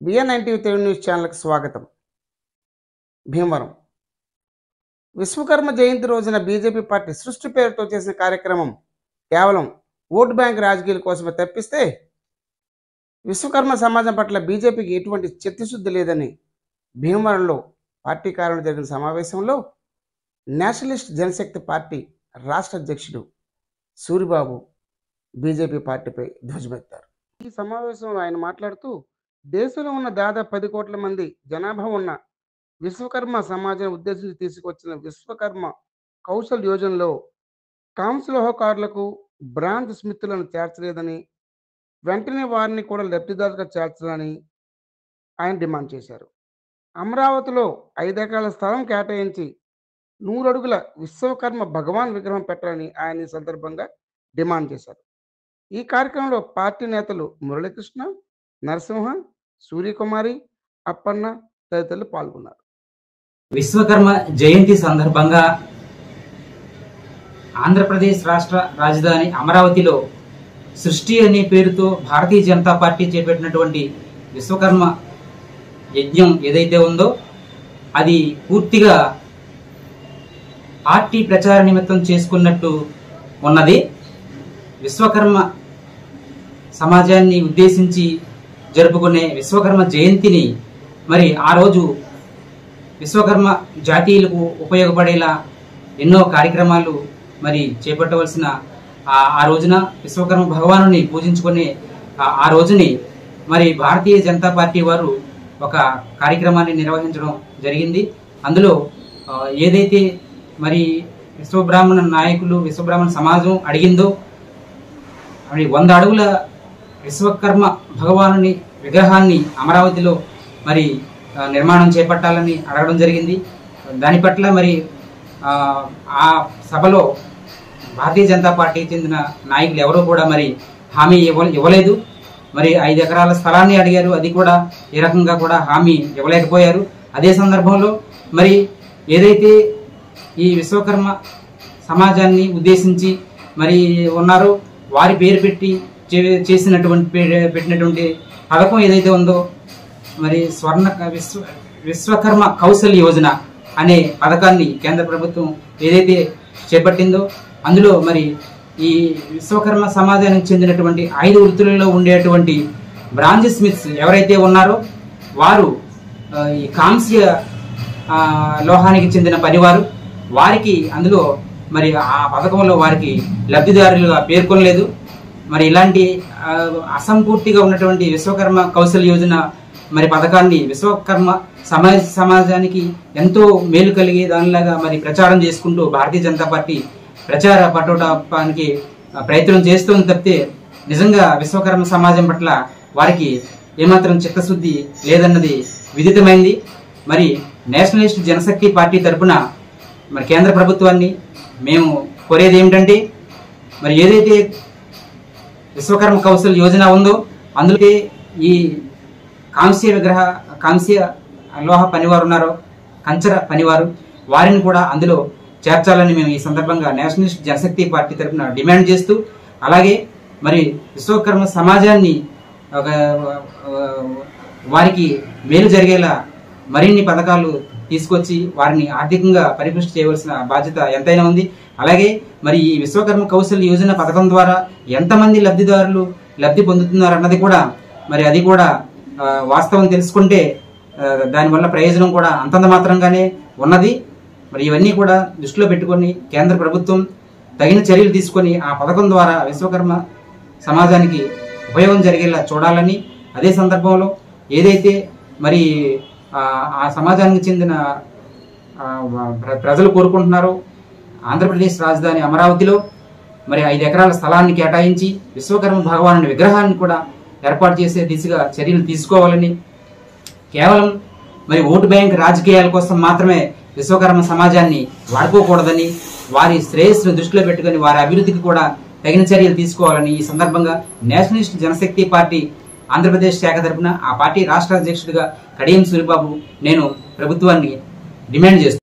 BN9 Telugu news ఛానల్కి స్వాగతం. భీమవరం విశ్వకర్మ జయంతి రోజున బీజేపీ పార్టీ సృష్టి పేరుతో చేసిన కార్యక్రమం కేవలం ఓటు బ్యాంక్ రాజకీయాల కోసమే తప్పిస్తే విశ్వకర్మ సమాజం పట్ల బీజేపీకి ఎటువంటి చిత్తశుద్ధి లేదని భీమవరంలో పార్టీ కార్యాలయంలో జరిగిన సమావేశంలో నేషనలిస్ట్ జనశక్తి పార్టీ రాష్ట్ర అధ్యక్షుడు సూరిబాబు బీజేపీ పార్టీపై ధ్వజమెత్తారు. ఈ సమావేశంలో ఆయన మాట్లాడుతూ దేశంలో ఉన్న దాదాపు 10 కోట్ల మంది జనాభా ఉన్న విశ్వకర్మ సమాజాన్ని ఉద్దేశించి తీసుకొచ్చిన విశ్వకర్మ కౌశల్ యోజనలో కాంస్లోహకారులకు బ్రాంజ్ స్మిత్లను చేర్చలేదని, వెంటనే వారిని కూడా లబ్ధిదారులుగా చేర్చాలని ఆయన డిమాండ్ చేశారు. అమరావతిలో 5 ఎకరాల స్థలం కేటాయించి 100 అడుగుల విశ్వకర్మ భగవాన్ విగ్రహం పెట్టాలని ఆయన ఈ సందర్భంగా డిమాండ్ చేశారు. ఈ కార్యక్రమంలో పార్టీ నేతలు మురళీకృష్ణ, నరసింహ, సూర్యకుమారి, అప్పన్న తదితరులు పాల్గొన్నారు. విశ్వకర్మ జయంతి సందర్భంగా ఆంధ్రప్రదేశ్ రాష్ట్ర రాజధాని అమరావతిలో సృష్టి అనే పేరుతో భారతీయ జనతా పార్టీ చేపట్టినటువంటి విశ్వకర్మ యజ్ఞం ఏదైతే ఉందో అది పూర్తిగా పార్టీ ప్రచార నిమిత్తం చేసుకున్నట్టు ఉన్నది. విశ్వకర్మ సమాజాన్ని ఉద్దేశించి జరుపుకునే విశ్వకర్మ జయంతిని మరి ఆ రోజు విశ్వకర్మ జాతీయులకు ఉపయోగపడేలా ఎన్నో కార్యక్రమాలు మరి చేపట్టవలసిన ఆ రోజున విశ్వకర్మ భగవానుని పూజించుకునే ఆ రోజుని మరి భారతీయ జనతా పార్టీ వారు ఒక కార్యక్రమాన్ని నిర్వహించడం జరిగింది. అందులో ఏదైతే మరి విశ్వబ్రాహ్మణ నాయకులు విశ్వబ్రాహ్మణ సమాజం అడిగిందో మరి 100 అడుగుల విశ్వకర్మ భగవానుని విగ్రహాన్ని అమరావతిలో మరి నిర్మాణం చేపట్టాలని అడగడం జరిగింది. దాని పట్ల మరి ఆ సభలో భారతీయ జనతా పార్టీకి చెందిన నాయకులు ఎవరూ కూడా మరి హామీ ఇవ్వలేదు. మరి 5 ఎకరాల స్థలాన్ని అడిగారు, అది కూడా ఏ రకంగా కూడా హామీ ఇవ్వలేకపోయారు. అదే సందర్భంలో మరి ఏదైతే ఈ విశ్వకర్మ సమాజాన్ని ఉద్దేశించి మరి ఉన్నారో వారి పేరు పెట్టి పెట్టినటువంటి పథకం ఏదైతే ఉందో మరి విశ్వకర్మ కౌశల్ యోజన అనే పథకాన్ని కేంద్ర ప్రభుత్వం ఏదైతే చేపట్టిందో అందులో మరి ఈ విశ్వకర్మ సమాజానికి చెందినటువంటి 5 వృత్తులలో ఉండేటువంటి బ్రాంజ్ స్మిత్స్ ఎవరైతే ఉన్నారో వారు ఈ కాంస్య లోహానికి చెందిన పనివారు, వారికి అందులో మరి ఆ పథకంలో వారికి లబ్ధిదారులుగా పేర్కొనలేదు. మరి ఇలాంటి అసంపూర్తిగా ఉన్నటువంటి విశ్వకర్మ కౌశల్ యోజన మరి పథకాన్ని విశ్వకర్మ సమాజానికి ఎంతో మేలు కలిగే దానిలాగా మరి ప్రచారం చేసుకుంటూ భారతీయ జనతా పార్టీ ప్రచార పటోటానికి ప్రయత్నం చేస్తుంది తప్పితే నిజంగా విశ్వకర్మ సమాజం పట్ల వారికి ఏమాత్రం చిత్తశుద్ధి లేదన్నది విదితమైంది. మరి నేషనలిస్ట్ జనశక్తి పార్టీ తరఫున మరి కేంద్ర ప్రభుత్వాన్ని మేము కోరేది ఏమిటంటే మరి ఏదైతే విశ్వకర్మ కౌశల్ యోజన ఉందో అందులో ఈ కాంస్య లోహ పనివారు ఉన్నారో, కంచర పనివారు, వారిని కూడా అందులో చేర్చాలని మేము ఈ సందర్భంగా నేషనలిస్ట్ జనశక్తి పార్టీ తరఫున డిమాండ్ చేస్తూ, అలాగే మరి విశ్వకర్మ సమాజాన్ని వారికి మేలు జరిగేలా మరిన్ని పథకాలు తీసుకొచ్చి వారిని ఆర్థికంగా పరిపుష్టి చేయవలసిన బాధ్యత ఎంతైనా ఉంది. అలాగే మరి ఈ విశ్వకర్మ కౌశల్ యోజన పథకం ద్వారా ఎంతమంది లబ్ధిదారులు లబ్ధి పొందుతున్నారు అన్నది కూడా మరి అది కూడా వాస్తవం తెలుసుకుంటే దానివల్ల ప్రయోజనం కూడా అంతంత మాత్రంగానే ఉన్నది. మరి ఇవన్నీ కూడా దృష్టిలో పెట్టుకొని కేంద్ర ప్రభుత్వం తగిన చర్యలు తీసుకొని ఆ పథకం ద్వారా విశ్వకర్మ సమాజానికి ఉపయోగం జరిగేలా చూడాలని, అదే సందర్భంలో ఏదైతే మరి ఆ సమాజానికి చెందిన ప్రజలు కోరుకుంటున్నారో ఆంధ్రప్రదేశ్ రాజధాని అమరావతిలో మరి 5 ఎకరాల స్థలాన్ని కేటాయించి విశ్వకర్మ భగవానుని విగ్రహాన్ని కూడా ఏర్పాటు చేసే దిశగా చర్యలు తీసుకోవాలని, కేవలం మరి ఓటు బ్యాంక్ రాజకీయాల కోసం మాత్రమే విశ్వకర్మ సమాజాన్ని వాడుకోకూడదని, వారి శ్రేయస్సును దృష్టిలో పెట్టుకుని వారి అభివృద్ధికి కూడా తగిన చర్యలు తీసుకోవాలని ఈ సందర్భంగా నేషనలిస్ట్ జనశక్తి పార్టీ ఆంధ్రప్రదేశ్ శాఖ తరఫున ఆ పార్టీ రాష్ట్ర అధ్యక్షుడిగా కడియం సూరిబాబు నేను ప్రభుత్వాన్ని డిమాండ్ చేస్తున్నాను.